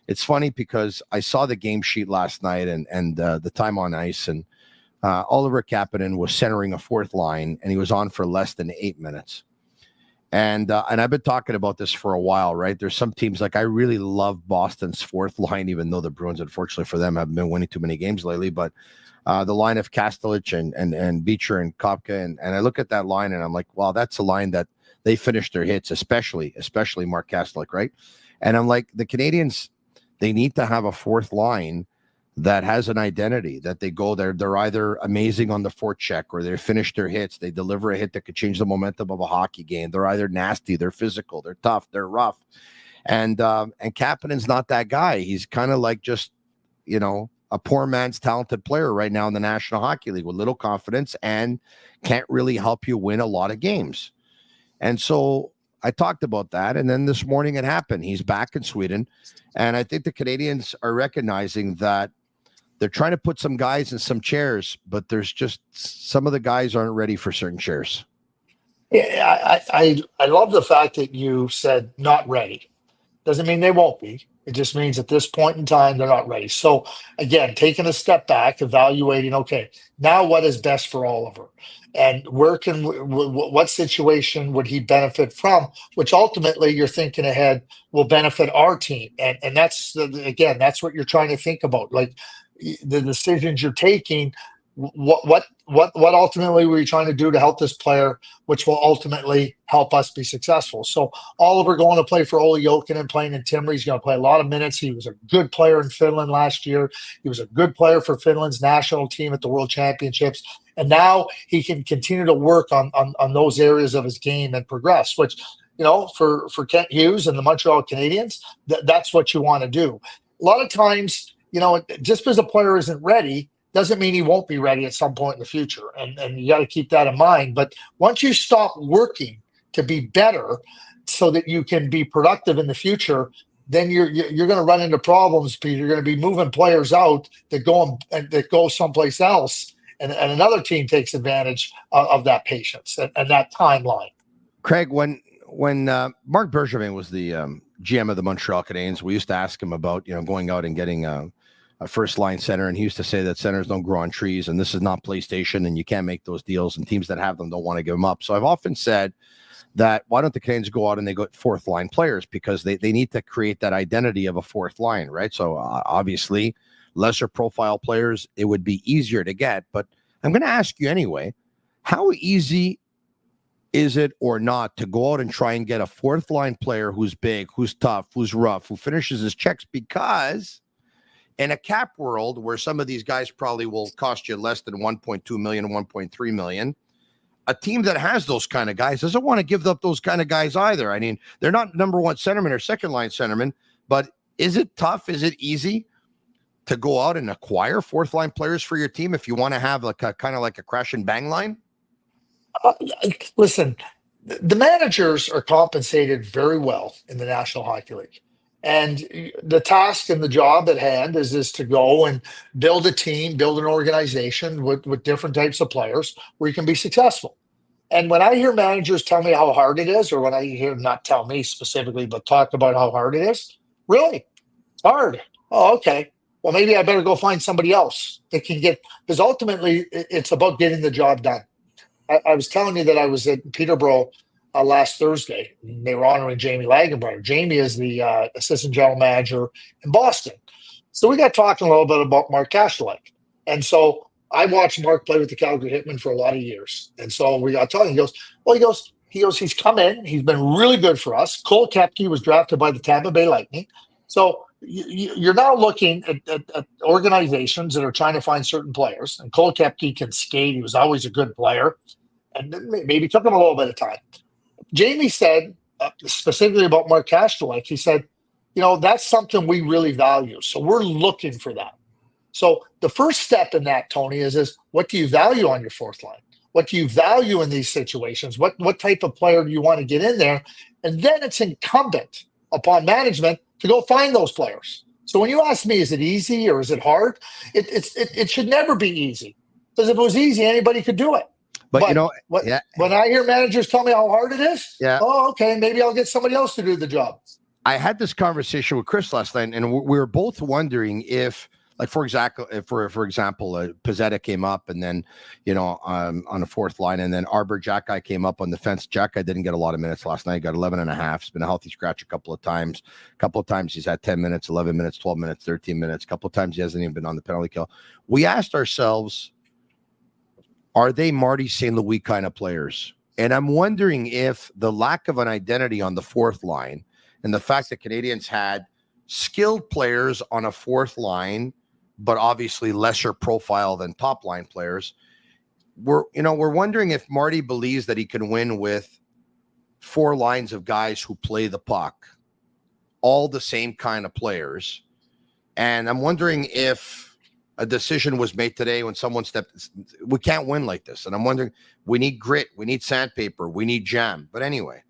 it's funny because I saw the game sheet last night and the time on ice, and Oliver Kapanen was centering a fourth line, and he was on for less than 8 minutes. And I've been talking about this for a while, right? There's some teams, like I really love Boston's fourth line, even though the Bruins, unfortunately for them, haven't been winning too many games lately. But the line of Kastelich and Beecher and Kopka, and I look at that line and I'm like, wow, that's a line that they finish their hits, especially Mark Kastelich, right? And I'm like, the Canadiens, they need to have a fourth line that has an identity, that they go there. They're either amazing on the forecheck or they finish their hits. They deliver a hit that could change the momentum of a hockey game. They're either nasty, they're physical, they're tough, they're rough. And Kapanen's not that guy. He's kind of like just, you know, a poor man's talented player right now in the National Hockey League with little confidence and can't really help you win a lot of games. And so I talked about that. And then this morning it happened. He's back in Sweden. And I think the Canadiens are recognizing that they're trying to put some guys in some chairs, but there's just some of the guys aren't ready for certain chairs. Yeah, I love the fact that you said not ready. Doesn't mean they won't be. It just means at this point in time, they're not ready. So again, taking a step back, evaluating, okay, now what is best for Oliver? And where can, what situation would he benefit from? Which ultimately you're thinking ahead will benefit our team. And that's, again, that's what you're trying to think about. Like the decisions you're taking, what ultimately were you trying to do to help this player, which will ultimately help us be successful? So Oliver going to play for Ole Jokinen, playing in Timrå. He's going to play a lot of minutes. He was a good player in Finland last year. He was a good player for Finland's national team at the World Championships. And now he can continue to work on those areas of his game and progress, which, you know, for Kent Hughes and the Montreal Canadiens, that's what you want to do. A lot of times, you know, just because a player isn't ready doesn't mean he won't be ready at some point in the future. And you got to keep that in mind. But once you stop working to be better so that you can be productive in the future, then you're going to run into problems because you're going to be moving players out that go someplace else. And another team takes advantage of that patience and that timeline. Craig, when Marc Bergevin was the GM of the Montreal Canadiens, we used to ask him about, you know, going out and getting a first line center, and he used to say that centers don't grow on trees, and this is not PlayStation, and you can't make those deals, and teams that have them don't want to give them up. So I've often said that why don't the Canadiens go out and they go fourth line players, because they need to create that identity of a fourth line, right? So obviously lesser profile players, it would be easier to get, but I'm going to ask you anyway, how easy is it or not to go out and try and get a fourth line player who's big, who's tough, who's rough, who finishes his checks? Because in a cap world where some of these guys probably will cost you less than 1.2 million, 1.3 million, a team that has those kind of guys doesn't want to give up those kind of guys either. I mean, they're not number one centerman or second line centerman, but is it tough? Is it easy to go out and acquire fourth line players for your team if you want to have like a kind of like a crash and bang line? Listen, the managers are compensated very well in the National Hockey League. And the task and the job at hand is to go and build a team, build an organization with different types of players where you can be successful. And when I hear managers tell me how hard it is, or when I hear, not tell me specifically, but talk about how hard it is, really? It's hard. Oh, okay. Well, maybe I better go find somebody else that can get, because ultimately it's about getting the job done. I was telling you that I was at Peterborough last Thursday. They were honoring Jamie Lagenbrunner. Jamie is the assistant general manager in Boston. So we got talking a little bit about Mark Kastelich. And so I watched Mark play with the Calgary Hitmen for a lot of years. And so we got talking. He goes, he's come in. He's been really good for us. Cole Koepke was drafted by the Tampa Bay Lightning. So you're now looking at organizations that are trying to find certain players. And Cole Koepke can skate. He was always a good player. And maybe took him a little bit of time. Jamie said, specifically about Mark Kastrelak, he said, that's something we really value. So we're looking for that. So the first step in that, Tony, is what do you value on your fourth line? What do you value in these situations? What type of player do you want to get in there? And then it's incumbent upon management to go find those players. So when you ask me, is it easy or is it hard? It should never be easy, because if it was easy, anybody could do it. But when I hear managers tell me how hard it is, yeah. Oh, okay, maybe I'll get somebody else to do the job. I had this conversation with Chris last night, and we were both wondering if, like, for example, Pizzetta came up, and then, on the fourth line, and then Jack Guy came up on the fence. Jack Guy didn't get a lot of minutes last night. He got 11 and a half. He's been a healthy scratch a couple of times. A couple of times he's had 10 minutes, 11 minutes, 12 minutes, 13 minutes. A couple of times he hasn't even been on the penalty kill. We asked ourselves, are they Marty St. Louis kind of players? And I'm wondering if the lack of an identity on the fourth line and the fact that Canadiens had skilled players on a fourth line, but obviously lesser profile than top line players, we're wondering if Marty believes that he can win with four lines of guys who play the puck, all the same kind of players. And I'm wondering if a decision was made today when someone we can't win like this. And I'm wondering, we need grit, we need sandpaper, we need jam. But anyway,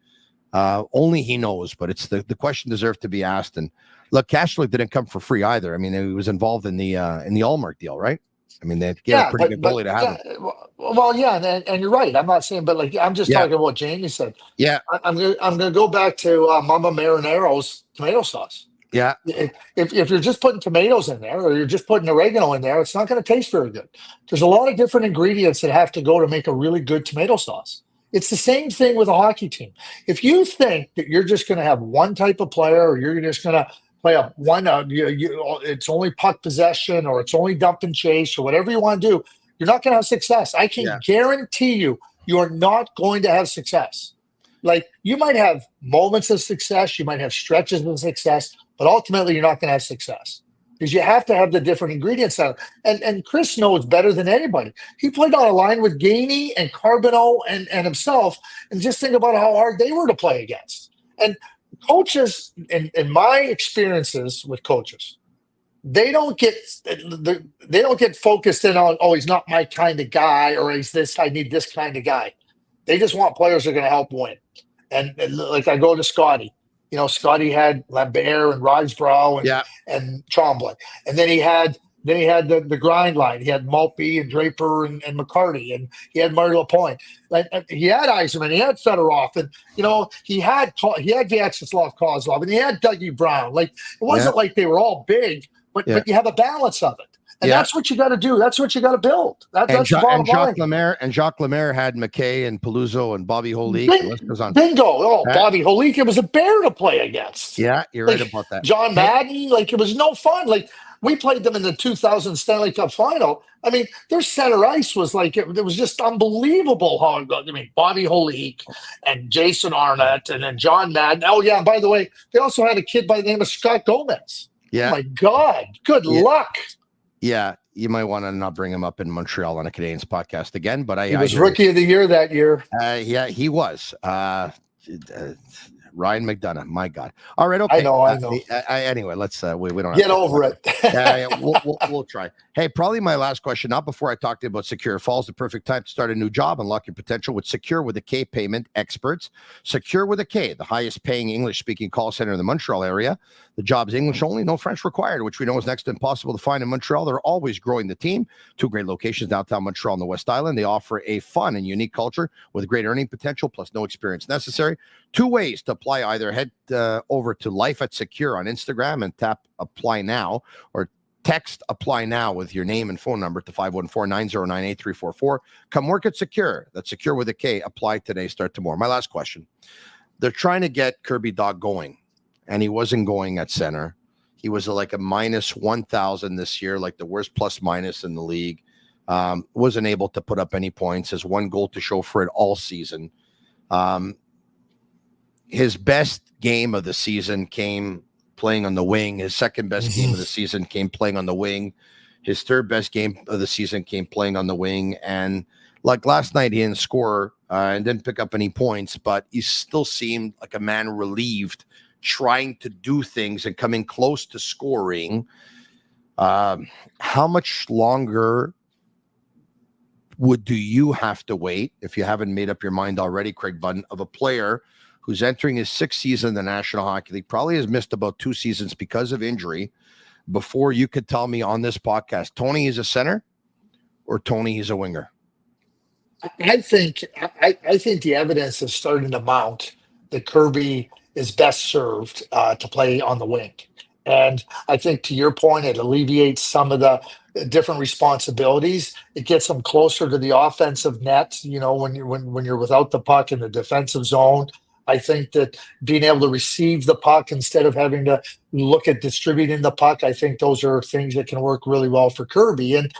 only he knows, but it's the question deserved to be asked. And look, Kastrelak didn't come for free either. I mean, he was involved in the Allmark deal, right? I mean, they gave a pretty good goalie to have him. Well, yeah, and you're right. I'm not saying, but I'm just talking about what Jamie said. Yeah. I'm gonna go back to Mama Marinaro's tomato sauce. Yeah. If you're just putting tomatoes in there, or you're just putting oregano in there, it's not going to taste very good. There's a lot of different ingredients that have to go to make a really good tomato sauce. It's the same thing with a hockey team. If you think that you're just going to have one type of player, or you're just going to play it's only puck possession, or it's only dump and chase, or whatever you want to do, you're not going to have success. I can guarantee you are not going to have success. Like, you might have moments of success, you might have stretches of success, but ultimately you're not going to have success, because you have to have the different ingredients out. And Chris knows better than anybody. He played on a line with Gainey and Carbonneau and himself, and just think about how hard they were to play against. And coaches, in my experiences with coaches, they don't get focused in on, oh, he's not my kind of guy, or he's this, I need this kind of guy. They just want players that are going to help win. And like, I go to Scotty. Scotty had Lambert and Rajbrow and Tremblay. And then he had the grind line. He had Maltby and Draper and McCarty, and he had Marty Lapointe. He had Yzerman, he had Fedorov, and he had Vyacheslav Kozlov, and he had Dougie Brown. Like, it wasn't like they were all big, but you have a balance of it. And that's what you got to do. That's what you got to build. That's Jacques Lemaire had McKay and Paluzzo and Bobby Holik. Bingo. Oh, Bobby Holik, it was a bear to play against. Yeah, you're right about that. John Madden, it was no fun. Like, we played them in the 2000 Stanley Cup final. I mean, their center ice was it was just unbelievable how it got. I mean, Bobby Holik and Jason Arnott, and then John Madden. Oh, yeah, and by the way, they also had a kid by the name of Scott Gomez. Yeah. Oh, my God. Good luck. Yeah, you might want to not bring him up in Montreal on a Canadiens podcast again. But he was Rookie of the Year that year. Yeah, he was. Ryan McDonough, my God. All right, okay. I know. Anyway, let's we don't get over it. We'll try. Hey, probably my last question, not before I talk to you about Secure. Fall's the perfect time to start a new job. Unlock your potential with Secure with a K payment experts. Secure with a K, the highest paying English-speaking call center in the Montreal area. The job's English only, no French required, which we know is next to impossible to find in Montreal. They're always growing the team. 2 great locations, downtown Montreal and the West Island. They offer a fun and unique culture with great earning potential, plus no experience necessary. 2 ways to apply: either head over to Life at Secure on Instagram and tap apply now, or text apply now with your name and phone number to 514-909-8344. Come work at Secure. That's Secure with a K. Apply today, start tomorrow. My last question. They're trying to get Kirby Dach going, and he wasn't going at center. He was like a minus 1,000 this year, like the worst plus minus in the league. Wasn't able to put up any points. Has 1 goal to show for it all season. His best game of the season came playing on the wing. His second best game of the season came playing on the wing. His third best game of the season came playing on the wing. And Like last night, he didn't score and didn't pick up any points, but he still seemed like a man relieved, trying to do things and coming close to scoring. How much longer do you have to wait, if you haven't made up your mind already, Craig Button, of a player who's entering his 6th season in the National Hockey League, probably has missed about 2 seasons because of injury, before you could tell me on this podcast, Tony is a center or Tony is a winger? I think the evidence is starting to mount that Kirby is best served to play on the wing. And I think, to your point, it alleviates some of the different responsibilities. It gets them closer to the offensive net. When you're without the puck in the defensive zone, I think that being able to receive the puck instead of having to look at distributing the puck, I think those are things that can work really well for Kirby. And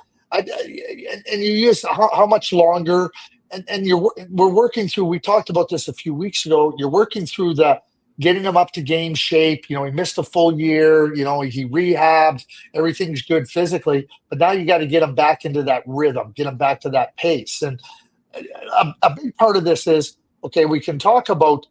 you use how much longer, and we're working through. We talked about this a few weeks ago. You're working through the getting him up to game shape. He missed a full year. He rehabbed. Everything's good physically, but now you got to get him back into that rhythm, get him back to that pace. And a big part of this is, okay, we can talk about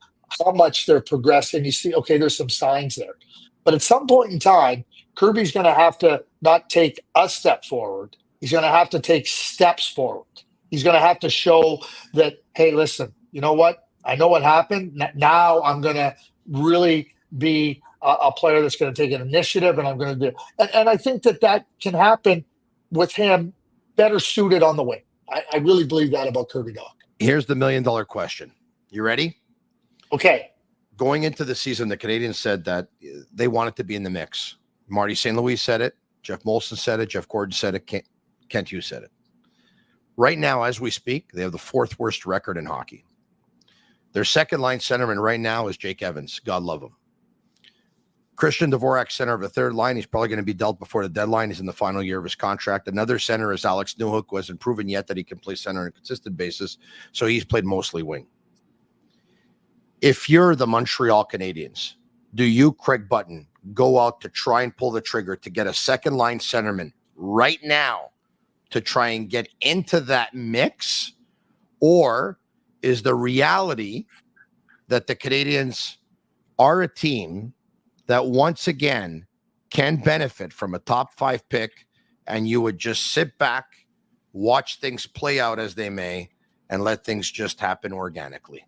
how much they're progressing. You see, okay, there's some signs there, but at some point in time, Kirby's going to have to not take a step forward. He's going to have to take steps forward. He's going to have to show that, hey, listen, you know what? I know what happened. Now I'm going to really be a player that's going to take an initiative, and I'm going to do. And I think that can happen with him better suited on the wing. I really believe that about Kirby Dach. Here's the $1 million question. You ready? Okay. Going into the season, the Canadiens said that they wanted to be in the mix. Marty St. Louis said it. Jeff Molson said it. Jeff Gordon said it. Kent Hughes said it. Right now, as we speak, they have the 4th worst record in hockey. Their second-line centerman right now is Jake Evans. God love him. Christian Dvorak, center of the third line. He's probably going to be dealt before the deadline. He's in the final year of his contract. Another center is Alex Newhook, who hasn't proven yet that he can play center on a consistent basis, so he's played mostly wing. If you're the Montreal Canadiens, do you, Craig Button, go out to try and pull the trigger to get a second-line centerman right now to try and get into that mix? Or is the reality that the Canadiens are a team that once again can benefit from a top 5 pick, and you would just sit back, watch things play out as they may, and let things just happen organically?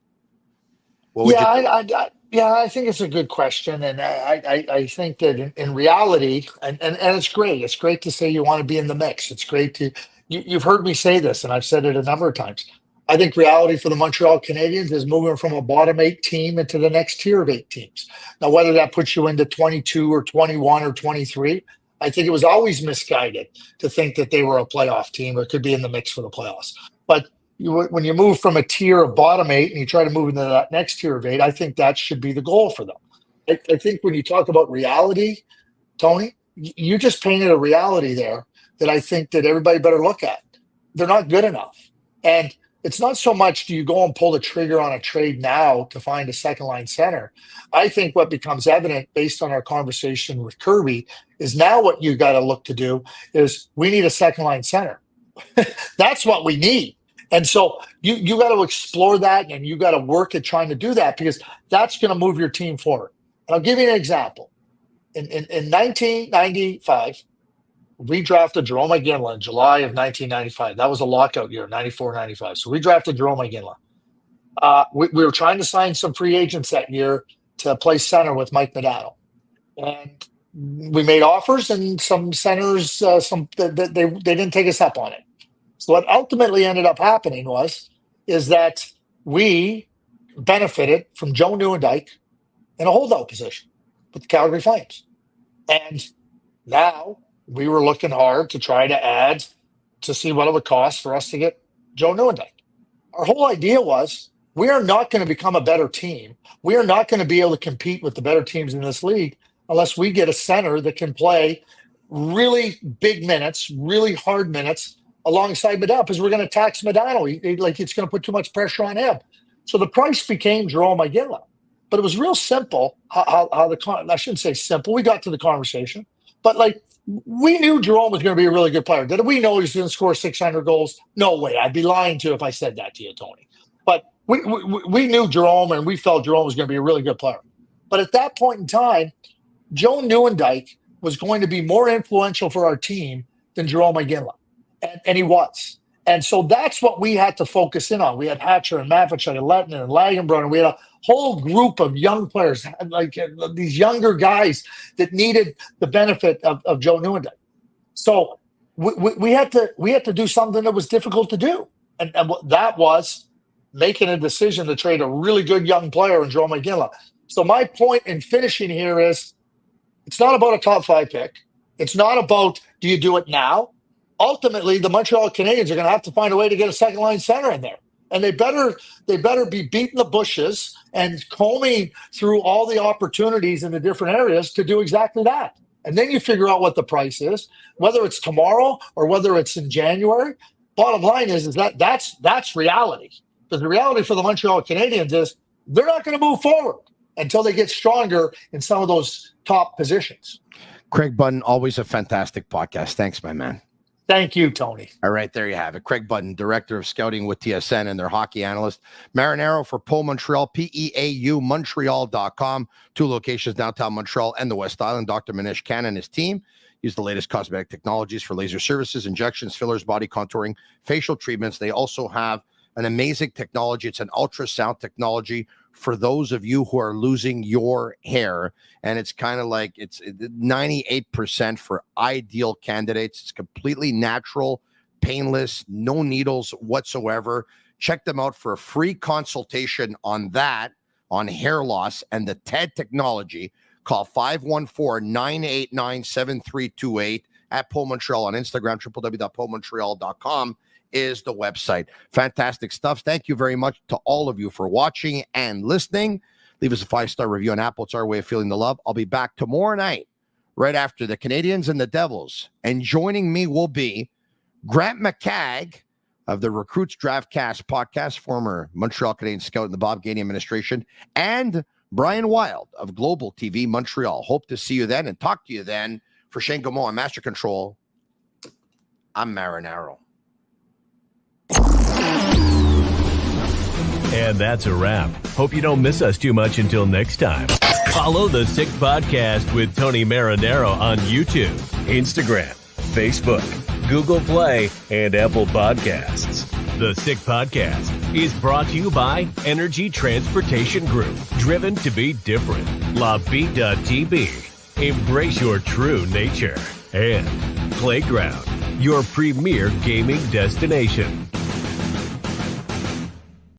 I think it's a good question, and I think that in reality, and it's great. It's great to say you want to be in the mix. It's great to you've heard me say this, and I've said it a number of times. I think reality for the Montreal Canadiens is moving from a bottom 8 team into the next tier of 8 teams. Now, whether that puts you into 22 or 21 or 23, I think it was always misguided to think that they were a playoff team or could be in the mix for the playoffs. But when you move from a tier of bottom 8 and you try to move into that next tier of 8, I think that should be the goal for them. I think when you talk about reality, Tony, you just painted a reality there that I think that everybody better look at. They're not good enough. And it's not so much do you go and pull the trigger on a trade now to find a second-line center. I think what becomes evident based on our conversation with Kirby is now what you got to look to do is we need a second-line center. That's what we need. And so you got to explore that, and you got to work at trying to do that, because that's going to move your team forward. And I'll give you an example. In 1995, we drafted Jerome Iginla in July of 1995. That was a lockout year, 94-95. So we drafted Jerome Iginla. We were trying to sign some free agents that year to play center with Mike Modano. And we made offers, and some centers, they didn't take us up on it. So what ultimately ended up happening is that we benefited from Joe Nieuwendyk in a holdout position with the Calgary Flames. And now we were looking hard to try to add to see what it would cost for us to get Joe Nieuwendyk. Our whole idea was we are not going to become a better team. We are not going to be able to compete with the better teams in this league unless we get a center that can play really big minutes, really hard minutes alongside Modano, because we're going to tax Modano. It's going to put too much pressure on him. So the price became Jerome Iginla. But it was real simple how I shouldn't say simple. We got to the conversation. But we knew Jerome was going to be a really good player. Did we know he was going to score 600 goals? No way. I'd be lying to you if I said that to you, Tony. But we knew Jerome, and we felt Jerome was going to be a really good player. But at that point in time, Joe Nieuwendyk was going to be more influential for our team than Jerome McGinley. And he was. And so that's what we had to focus in on. We had Hatcher and Maverick and Letton and Lagenbrunner. We had a whole group of young players, like these younger guys that needed the benefit of Joe Nieuwendyk. So we had to do something that was difficult to do. And that was making a decision to trade a really good young player in Jerome McGinley. So my point in finishing here is it's not about a top 5 pick. It's not about do you do it now? Ultimately, the Montreal Canadiens are going to have to find a way to get a second-line center in there. And they better be beating the bushes and combing through all the opportunities in the different areas to do exactly that. And then you figure out what the price is, whether it's tomorrow or whether it's in January. Bottom line is that's reality. Because the reality for the Montreal Canadiens is they're not going to move forward until they get stronger in some of those top positions. Craig Button, always a fantastic podcast. Thanks, my man. Thank you, Tony. All right, there you have it. Craig Button, Director of Scouting with TSN and their hockey analyst. Marinaro for Pau Montreal, PEAU Montreal.com. 2 locations, downtown Montreal and the West Island. Dr. Manish Khan and his team use the latest cosmetic technologies for laser services, injections, fillers, body contouring, facial treatments. They also have an amazing technology. It's an ultrasound technology for those of you who are losing your hair. And it's kind of like it's 98% for ideal candidates. It's completely natural, painless, no needles whatsoever. Check them out for a free consultation on that, on hair loss and the TED technology. Call 514-989-7328 at Pau Montreal on Instagram, www.paumontreal.com. is the website. Fantastic stuff. Thank you very much to all of you for watching and listening. Leave us a 5-star review on Apple. It's our way of feeling the love. I'll be back tomorrow night, right after the Canadiens and the Devils. And joining me will be Grant McCagg of the Recruits Draftcast podcast, former Montreal Canadiens scout in the Bob Gainey administration, and Brian Wild of Global TV Montreal. Hope to see you then and talk to you then. For Shane Gaumont on Master Control, I'm Marinaro. And that's a wrap. Hope you don't miss us too much until next time. Follow The Sick Podcast with Tony Marinaro on YouTube, Instagram, Facebook, Google Play, and Apple Podcasts. The Sick Podcast is brought to you by Energy Transportation Group, driven to be different. LaVie.tv, embrace your true nature. And Playground, your premier gaming destination.